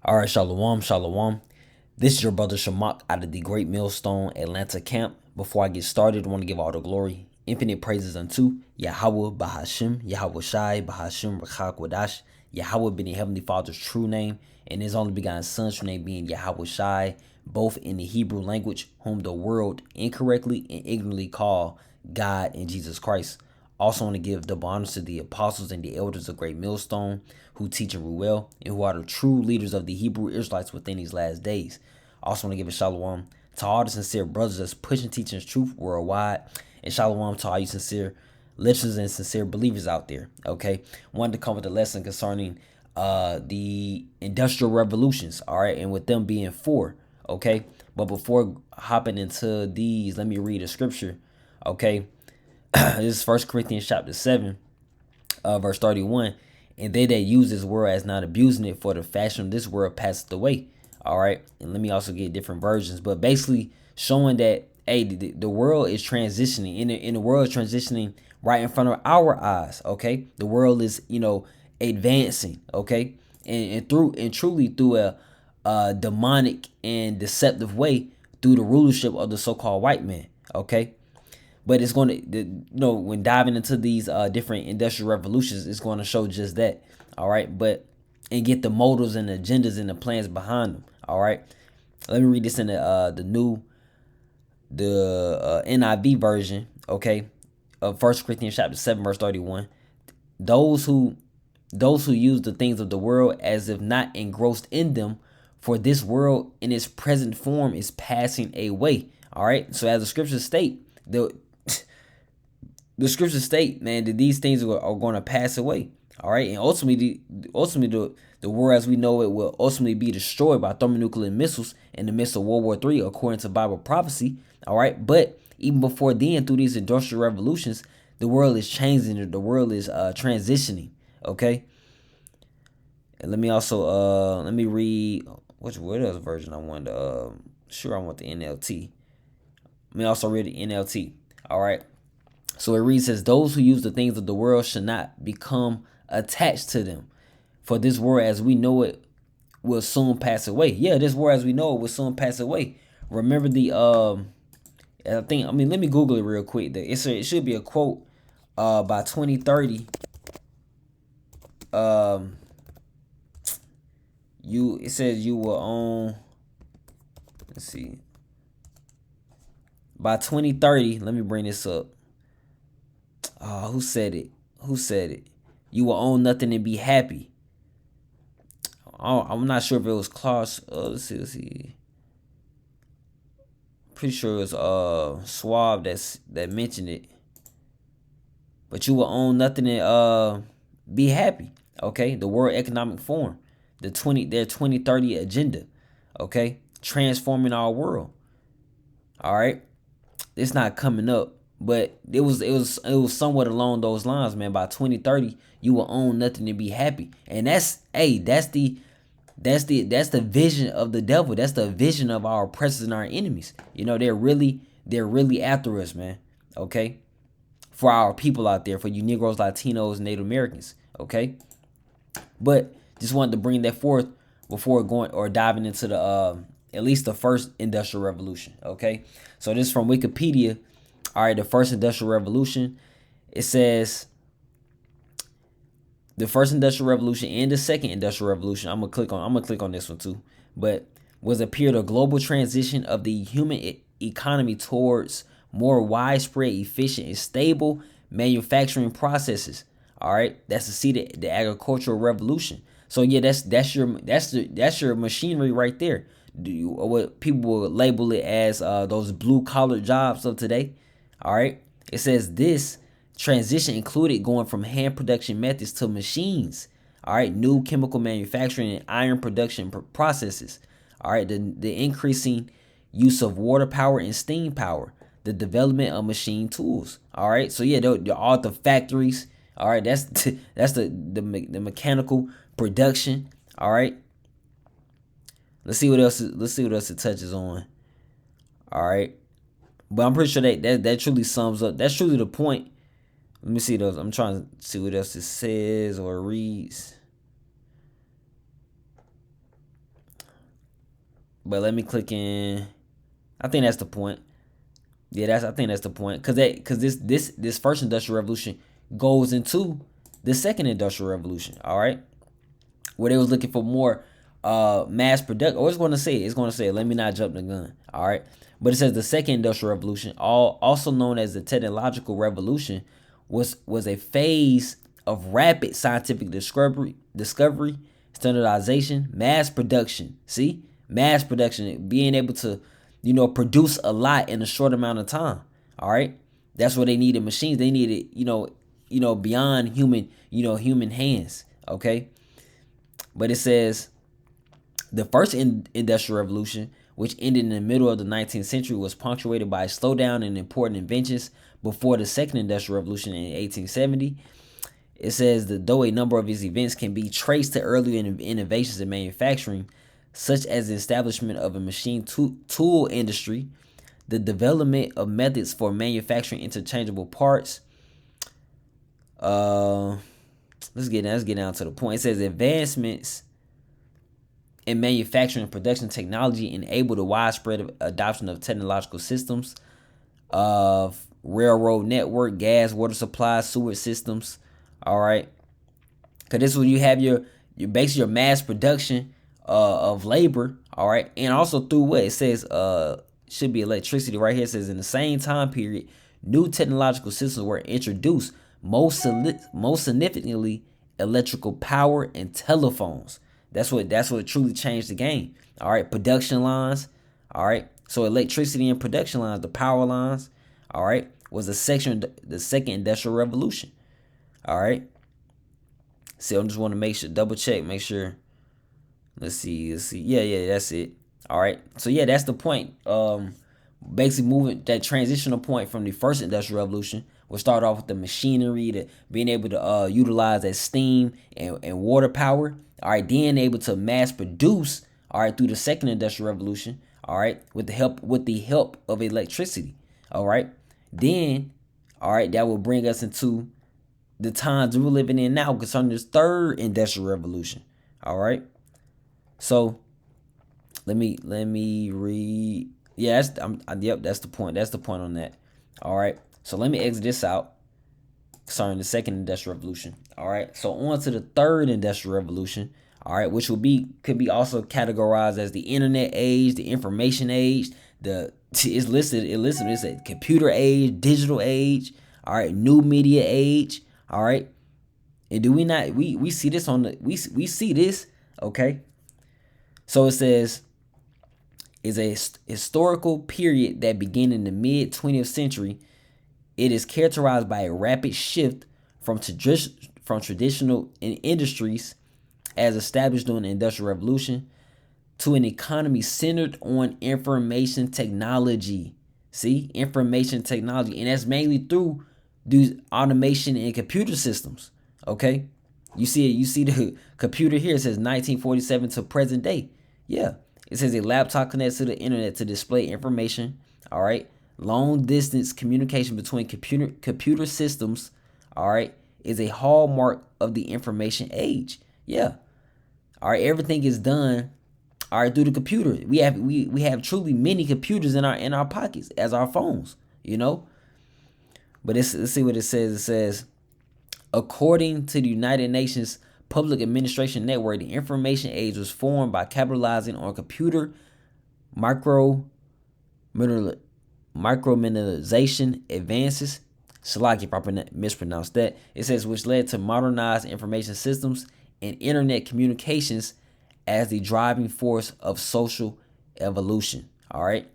All right, shalom, shalom. This is your brother Shamak out of the Great Millstone Atlanta camp. Before I get started, I want to give all the glory, infinite praises unto Yahweh Bahashim, Yahweh Shai, Bahashim Rachak Wadash, Yahweh being the Heavenly Father's true name, and His only begotten Son's true name being Yahweh Shai, both in the Hebrew language, whom the world incorrectly and ignorantly call God and Jesus Christ. Also want to give double honors to the apostles and the elders of Great Millstone who teach and rule well and who are the true leaders of the Hebrew Israelites within these last days. Also want to give a shalom to all the sincere brothers that's pushing teaching truth worldwide, and shalom to all you sincere listeners and sincere believers out there. Okay, wanted to come with a lesson concerning the industrial revolutions. All right, and with them being four. Okay, but before hopping into these, let me read a scripture. Okay. This is 1 Corinthians chapter 7, verse 31. And they that use this world as not abusing it, for the fashion of this world passeth away. All right. And let me also get different versions, but basically showing that, hey, the world is transitioning. In the world is transitioning right in front of our eyes. Okay. The world is, advancing. Okay. And truly through a demonic and deceptive way through the rulership of the so-called white man. Okay. But it's going to, when diving into these different industrial revolutions, it's going to show just that. All right. And get the motives and the agendas and the plans behind them. All right. Let me read this in the NIV version. Okay. Of 1 Corinthians chapter 7, verse 31. Those who use the things of the world as if not engrossed in them, for this world in its present form is passing away. All right. So as the scriptures state, the scriptures state, man, that these things are going to pass away. All right. And ultimately, the world as we know it will ultimately be destroyed by thermonuclear missiles in the midst of World War III, according to Bible prophecy. All right. But even before then, through these industrial revolutions, the world is changing. The world is transitioning. Okay. And let me also let me read what else version I wanted. I want the NLT. Let me also read the NLT. All right. So it reads as those who use the things of the world should not become attached to them. For this world as we know it will soon pass away. Yeah, this world as we know it will soon pass away. Remember let me Google it real quick. It should be a quote by 2030. It says you will own, let's see. By 2030, let me bring this up. Who said it? You will own nothing and be happy. I'm not sure if it was Klaus. Let's see. Pretty sure it was Schwab that mentioned it. But you will own nothing and be happy. Okay, the World Economic Forum, their 2030 agenda. Okay, transforming our world. All right, it's not coming up. But it was somewhat along those lines, man. By 2030, you will own nothing and be happy. And that's the vision of the devil. That's the vision of our oppressors and our enemies. They're really after us, man. Okay? For our people out there, for you Negroes, Latinos, Native Americans. Okay? But just wanted to bring that forth before going or diving into the at least the first industrial revolution. Okay? So this is from Wikipedia. All right, the first industrial revolution, it says the first industrial revolution and the second industrial revolution. I'm gonna click on this one too. But was a period of global transition of the human economy towards more widespread, efficient, and stable manufacturing processes. All right, that's the seed of the agricultural revolution. So yeah, that's your machinery right there. What people will label it as those blue collar jobs of today. All right. It says this transition included going from hand production methods to machines. All right. New chemical manufacturing and iron production processes. All right. The increasing use of water power and steam power. The development of machine tools. All right. So yeah, all the factories. All right. That's the mechanical production. All right. Let's see what else it touches on. All right. But I'm pretty sure that truly sums up. That's truly the point. Let me see those. I'm trying to see what else it says or reads. But let me click in. I think that's the point. Yeah, I think that's the point. Cause this first industrial revolution goes into the second industrial revolution. All right, where they was looking for more mass production. Or it's gonna say it. Let me not jump the gun. All right, but it says the second industrial revolution, also known as the technological revolution, was a phase of rapid scientific discovery, standardization, mass production. See, mass production, being able to, produce a lot in a short amount of time. All right, that's what they needed. Machines. They needed, beyond human, human hands. Okay, but it says the first industrial revolution, which ended in the middle of the 19th century, was punctuated by a slowdown in important inventions before the second industrial revolution in 1870. It says that though a number of these events can be traced to earlier innovations in manufacturing, such as the establishment of a machine tool industry, the development of methods for manufacturing interchangeable parts. Let's get down to the point. It says advancements in manufacturing and production technology enabled a widespread adoption of technological systems of railroad network, gas, water supply, sewer systems. All right, because this is when you have your basically your mass production of labor. All right, and also through what it says should be electricity right here. It says in the same time period, new technological systems were introduced, most significantly electrical power and telephones. That's what truly changed the game. All right, production lines. All right, so electricity and production lines, the power lines. All right, was the second industrial revolution. All right. So I just want to make sure, double check, make sure. Let's see. Yeah, that's it. All right. So yeah, that's the point. Basically moving that transitional point from the first industrial revolution. We'll start off with the machinery, to being able to utilize that steam and water power. All right, then able to mass produce. All right, through the second industrial revolution. All right, with the help of electricity. All right, then, all right, that will bring us into the times we're living in now concerning this third industrial revolution. All right, so let me read. Yeah, that's the point. That's the point on that. All right. So let me exit this out concerning the second industrial revolution. All right. So on to the third industrial revolution. All right, which could be also categorized as the internet age, the information age. It's listed. It's a computer age, digital age. All right, new media age. All right. And do we not we see this on the we see this, okay? So it says is a historical period that began in the mid 20th century. It is characterized by a rapid shift from traditional industries as established during the Industrial Revolution to an economy centered on information technology. See, information technology, and that's mainly through these automation and computer systems. Okay, you see the computer here. It says 1947 to present day. Yeah, it says a laptop connects to the internet to display information. All right, long distance communication between computer systems. All right, is a hallmark of the information age. Yeah. All right, everything is done. All right, through the computer. We have truly many computers in our pockets as our phones. But let's see what it says. It says, according to the United Nations Public Administration Network, the information age was formed by capitalizing on computer microminization advances. Salaki if I mispronounced that. It says, which led to modernized information systems and internet communications as the driving force of social evolution. All right.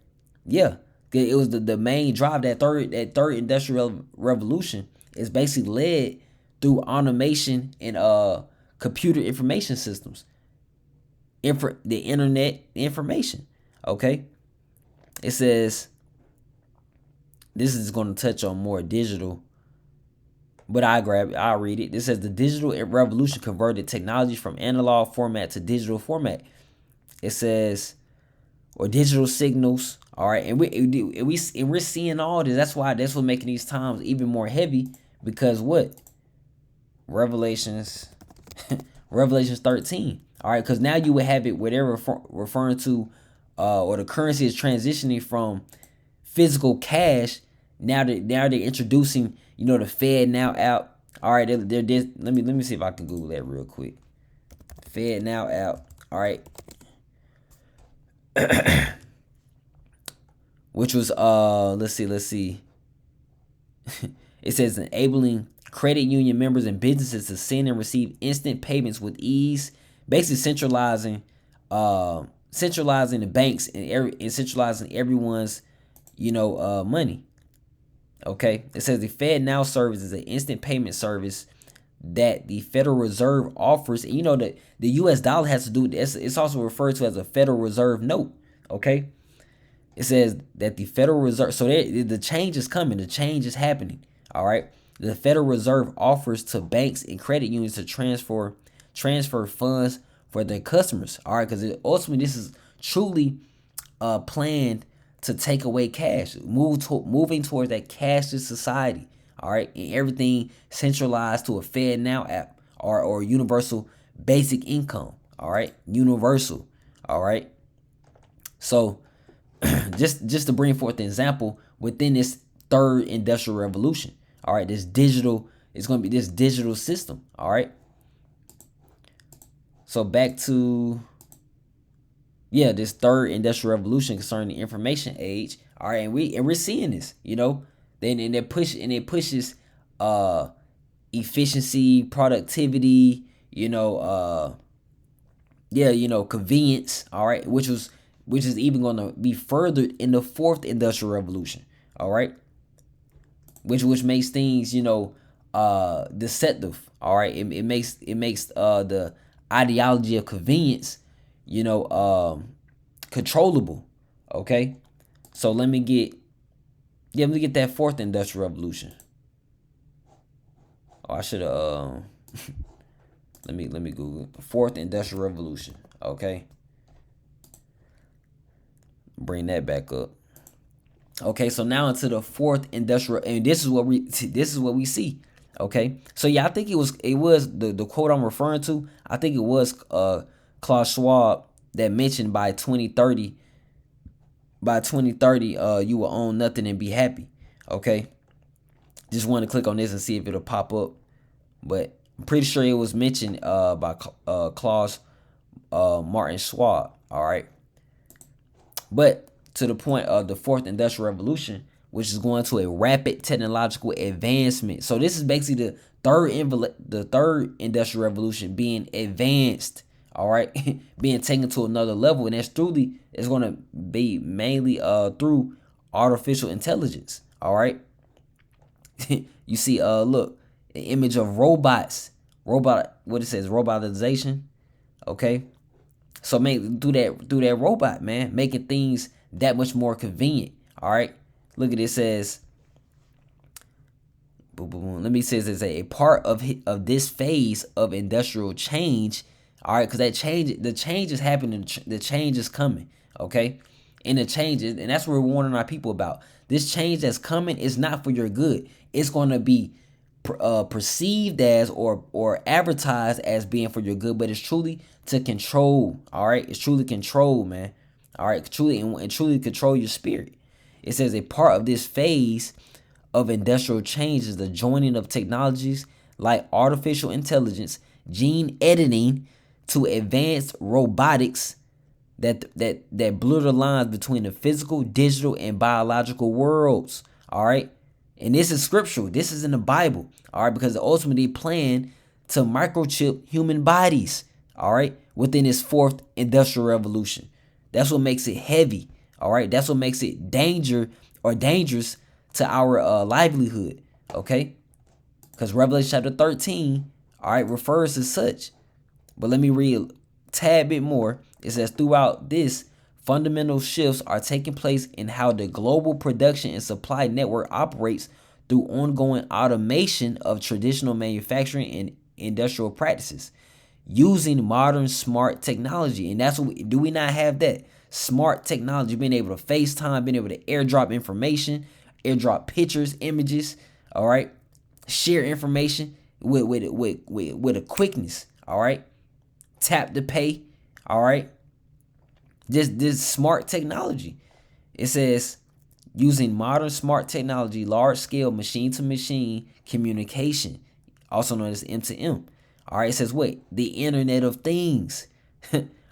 Yeah. It was the main drive. That third industrial revolution is basically led through automation and computer information systems. The internet information. Okay. It says this is going to touch on more digital, but I'll read it. This says the digital revolution converted technology from analog format to digital format. It says, or digital signals. All right, and we're seeing all this. That's what making these times even more heavy, because what? Revelations 13. All right, because now you would have it where they're referring to or the currency is transitioning from physical cash. Now they're introducing, the Fed Now app. All right, let me see if I can Google that real quick. Fed Now app. All right, which was let's see. It says enabling credit union members and businesses to send and receive instant payments with ease, basically centralizing the banks and centralizing everyone's money. Okay, it says the Fed Now service is an instant payment service that the Federal Reserve offers. And that the U.S. dollar has to do this. It's also referred to as a Federal Reserve note. Okay, it says that the Federal Reserve. So the change is coming. The change is happening. All right. The Federal Reserve offers to banks and credit unions to transfer funds for their customers. All right, because ultimately this is truly planned to take away cash, moving towards that cashless society. All right, and everything centralized to a Fed Now app or universal basic income. All right, universal. All right. So just to bring forth an example within this third industrial revolution. All right, it's going to be this digital system. All right. So back to this third industrial revolution concerning the information age. All right, and we're seeing this, then it pushes efficiency, productivity, convenience. All right, which is even going to be furthered in the fourth industrial revolution. All right, which makes things deceptive. All right, it makes the ideology of convenience controllable. Okay, so let me get that fourth industrial revolution. I should have let me Google fourth industrial revolution. Okay, bring that back up. Okay, so now into the fourth industrial, and this is what we see. Okay, so I think it was the quote I'm referring to. I think it was Klaus Schwab that mentioned by 2030, you will own nothing and be happy. Okay, just want to click on this and see if it'll pop up, but I'm pretty sure it was mentioned by Klaus Martin Schwab. All right, but to the point of the fourth industrial revolution, which is going to a rapid technological advancement. So this is basically the third industrial revolution being advanced. All right, being taken to another level, and that's truly is going to be mainly through artificial intelligence. All right, you see, look, an image of robots, what it says, robotization. Okay, so through that robot, man, making things that much more convenient. All right, look at it, says. Let me say this: a part of this phase of industrial change. All right, because the change is happening. The change is coming. Okay, and and that's what we're warning our people about. This change that's coming is not for your good. It's going to be perceived as or advertised as being for your good, but it's truly to control. All right, it's truly control, man. All right, truly and truly control your spirit. It says a part of this phase of industrial change is the joining of technologies like artificial intelligence, gene editing, to advanced robotics that blur the lines between the physical, digital, and biological worlds. All right, and this is scriptural. This is in the Bible. All right, because ultimately plan to microchip human bodies. All right, within this fourth industrial revolution. That's what makes it heavy. All right, that's what makes it dangerous to our livelihood. Okay, because Revelation chapter 13, all right, refers to such. But let me read a tad bit more. It says, throughout this, fundamental shifts are taking place in how the global production and supply network operates through ongoing automation of traditional manufacturing and industrial practices using modern smart technology. And that's what do we not have that? Smart technology, being able to FaceTime, being able to airdrop information, airdrop pictures, images, all right? Share information with a quickness, all right? Tap to pay, all right? this smart technology. It says using modern smart technology, large scale machine to machine communication, also known as M2M. All right, it says what? The Internet of Things.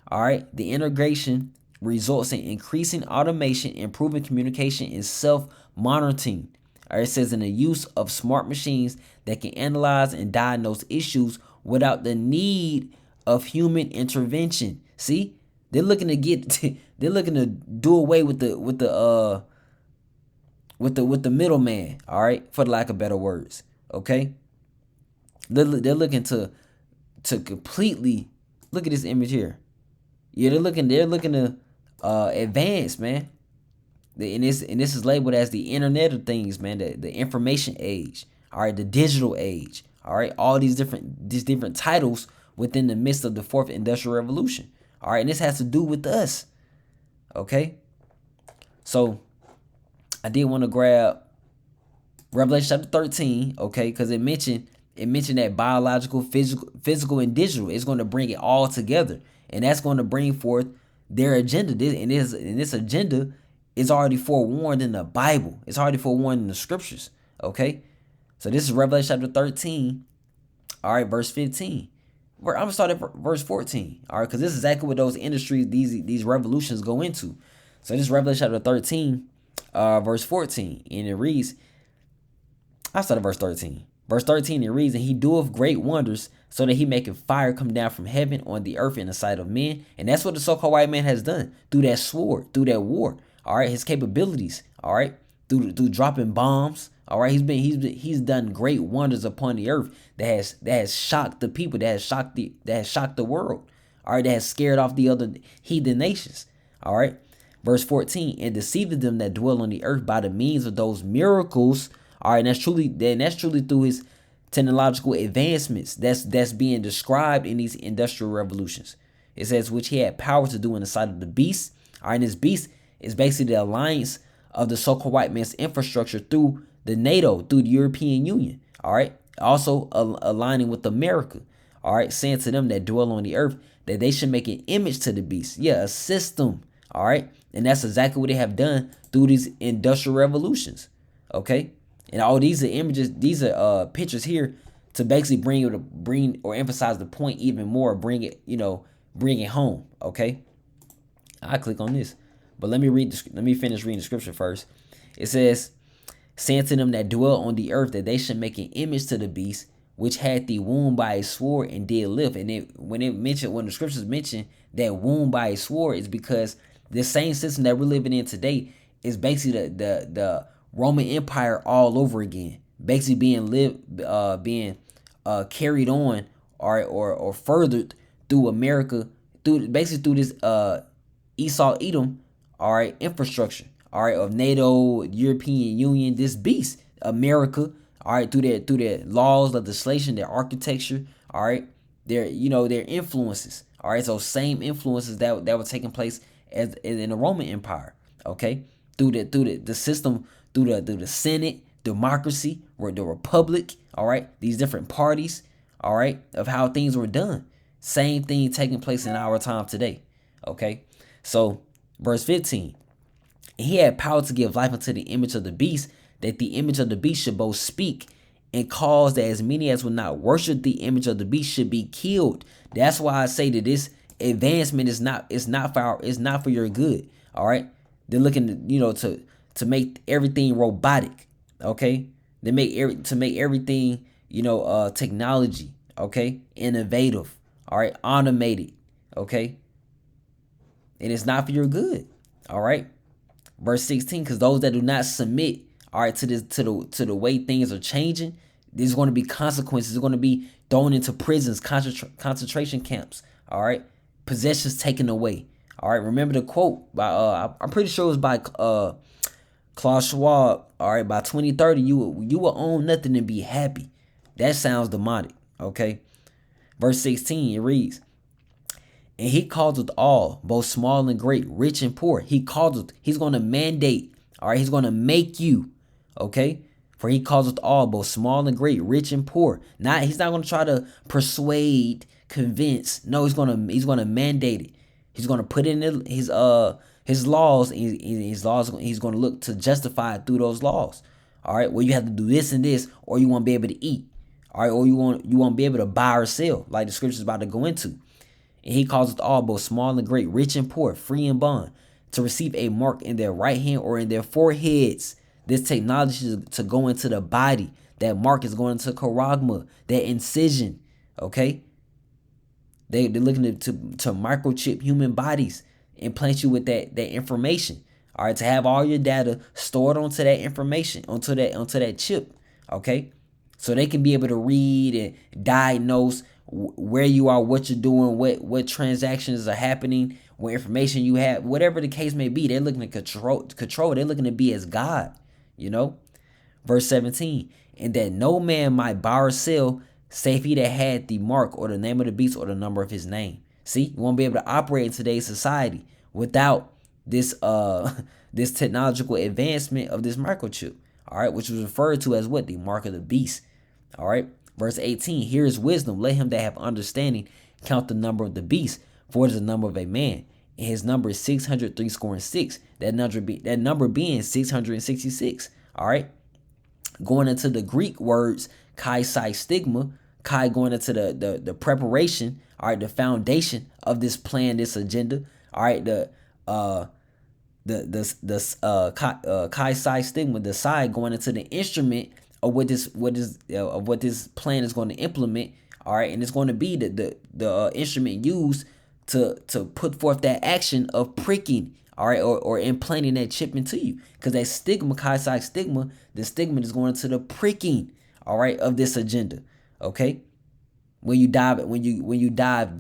All right, the integration results in increasing automation, improving communication, and self monitoring. All right, it says in the use of smart machines that can analyze and diagnose issues without the need of human intervention. See, they're looking to get, they're looking to do away with the middleman. All right, for the lack of better words. Okay, they're looking to completely look at this image here. Yeah, they're looking to advance, man. And this is labeled as the Internet of Things, man. The information age. All right, the digital age. All right, all these different titles within the midst of the fourth industrial revolution. All right, and this has to do with us. Okay, so I did want to grab Revelation chapter 13, okay, because it mentioned that biological, physical, and digital is going to bring it all together, and that's going to bring forth their agenda. This agenda is already forewarned in the Bible. It's already forewarned in the scriptures. Okay, so this is Revelation chapter 13. All right, verse 15. I'm gonna start at verse 14. All right, because this is exactly what those industries, these revolutions go into. So this is Revelation chapter 13, verse 14, and it reads. I started verse 13. Verse 13, it reads, and he doeth great wonders, so that he maketh fire come down from heaven on the earth in the sight of men. And that's what the so-called white man has done through that sword, through that war. All right, his capabilities. All right, through dropping bombs. All right, he's done great wonders upon the earth that has shocked the people, that has shocked the world. All right, that has scared off the other heathen nations. All right, verse 14, and deceived them that dwell on the earth by the means of those miracles. All right, and that's truly through his technological advancements that's being described in these industrial revolutions. It says, which he had power to do in the sight of the beast. All right, and this beast is basically the alliance of the so-called white man's infrastructure through the NATO, through the European Union. All right, also aligning with America. All right, saying to them that dwell on the earth that they should make an image to the beast. Yeah, a system. All right, and that's exactly what they have done through these industrial revolutions. Okay. And all these are images, these are pictures here to basically bring or emphasize the point even more, bring it home. Okay, I click on this, but let me finish reading the scripture first. It says, saying to them that dwell on the earth that they should make an image to the beast, which had the wound by a sword and did live. And when the scriptures mention that wound by a sword, is because the same system that we're living in today is basically the Roman Empire all over again, basically being carried on or furthered through America, through this Esau Edom, all right, infrastructure, all right, of NATO, European Union, this beast, America, all right, through their laws, legislation, their architecture, all right, their influences, all right, so same influences that were taking place as in the Roman Empire, okay, through the system. Through the Senate, democracy, or the Republic, all right, these different parties, all right, of how things were done. Same thing taking place in our time today, okay? So, verse 15, he had power to give life unto the image of the beast, that the image of the beast should both speak and cause that as many as would not worship the image of the beast should be killed. That's why I say that this advancement is not for your good, all right? They're looking to make everything robotic, okay? To make everything, technology, okay? Innovative, all right? Automated, okay? And it's not for your good, all right? Verse 16, because those that do not submit, all right, to the way things are changing, there's going to be consequences. They're going to be thrown into prisons, concentration camps, all right? Possessions taken away, all right? Remember the quote by I'm pretty sure it was by Klaus Schwab, all right, by 2030, you will own nothing and be happy. That sounds demonic, okay? Verse 16, it reads, and he causeth all, both small and great, rich and poor. He's going to mandate, all right, he's going to make you, okay? For he causeth all, both small and great, rich and poor. He's not going to try to persuade, convince. No, he's going to mandate it. He's going to put in his laws. His laws. He's going to look to justify it through those laws. All right. Well, you have to do this and this, or you won't be able to eat. All right. Or you won't be able to buy or sell, like the scripture is about to go into. And he calls it all, both small and great, rich and poor, free and bond, to receive a mark in their right hand or in their foreheads. This technology to go into the body. That mark is going into charagma, that incision. Okay. They're looking to microchip human bodies, implant you with that information. All right, to have all your data stored onto that information, onto that chip. Okay, so they can be able to read and diagnose where you are, what you're doing, what transactions are happening, what information you have, whatever the case may be. They're looking to control. They're looking to be as God. Verse 17, and that no man might buy or sell save he that had the mark or the name of the beast or the number of his name. See, you won't be able to operate in today's society without this this technological advancement of this microchip. All right, which was referred to as what? The mark of the beast. All right, verse 18, here is wisdom. Let him that have understanding count the number of the beast, for it is the number of a man, and his number is 603 score and 6. That number being 666. All right. Going into the Greek words kai psi stigma, kai going into the preparation, all right, the foundation of this plan, this agenda, all right, kai psi stigma, the psi going into the instrument of what this plan is going to implement, all right, and it's going to be the instrument used to put forth that action of pricking, all right, or implanting that chip into you, because that stigma, kai psi stigma, the stigma is going to the pricking, all right, of this agenda. Okay, when you dive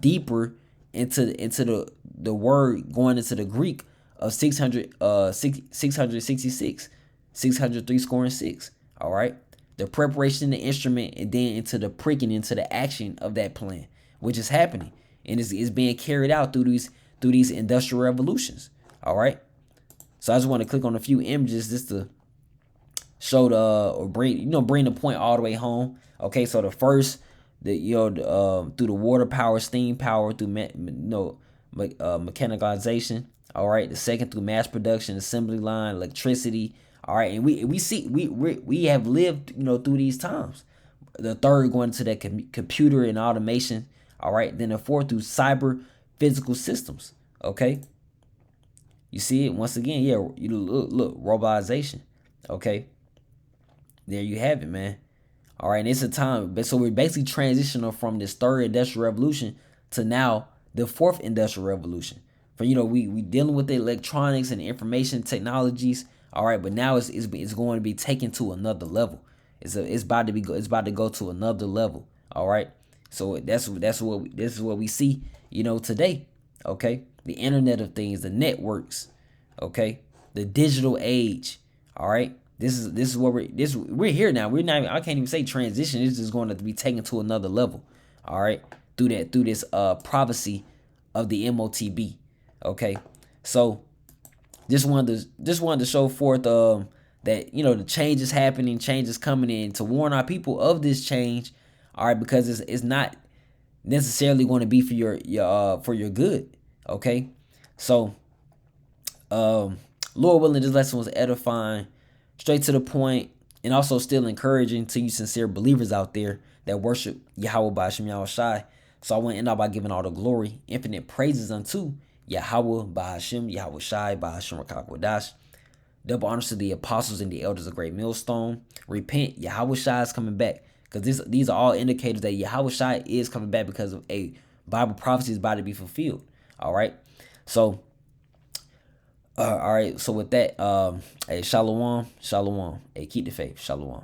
deeper into the word, going into the Greek of 666, 603 score and 6. All right, the preparation, the instrument, and then into the pricking, into the action of that plan, which is happening and is being carried out through these industrial revolutions. All right, so I just want to click on a few images just to show or bring the point all the way home. Okay, so the first, through the water power, steam power, through mechanization. All right, the second through mass production, assembly line, electricity. All right, and we have lived through these times. The third going to that computer and automation. All right, then the fourth through cyber physical systems. Okay, you see it once again. Yeah, you look robotization. Okay, there you have it, man. All right, and it's a time, so we're basically transitioning from this third industrial revolution to now the fourth industrial revolution. For we dealing with the electronics and information technologies. All right, but now it's going to be taken to another level. It's about to go to another level. All right, so this is what we see today. Okay, the Internet of Things, the networks. Okay, the digital age. All right. This is what we're here now. We're not. I can't even say transition. It's just going to be taken to another level. All right, through this prophecy of the MOTB. Okay, so just wanted to show forth that the change is happening, change is coming in, to warn our people of this change. All right, because it's not necessarily going to be for your good. Okay, so Lord willing, this lesson was edifying, straight to the point, and also still encouraging to you sincere believers out there that worship Yahweh Ba'ashem Yahweh Shai. So I want to end out by giving all the glory, infinite praises unto Yahweh Ba'ashem Yahweh Shai Ba'ashem Rakak Wadash. Double honors to the apostles and the elders of Great Millstone. Repent, Yahweh Shai is coming back. Because these are all indicators that Yahweh Shai is coming back, because of a Bible prophecy is about to be fulfilled. All right. So all right, so with that, hey, shalom, hey, keep the faith, shalom.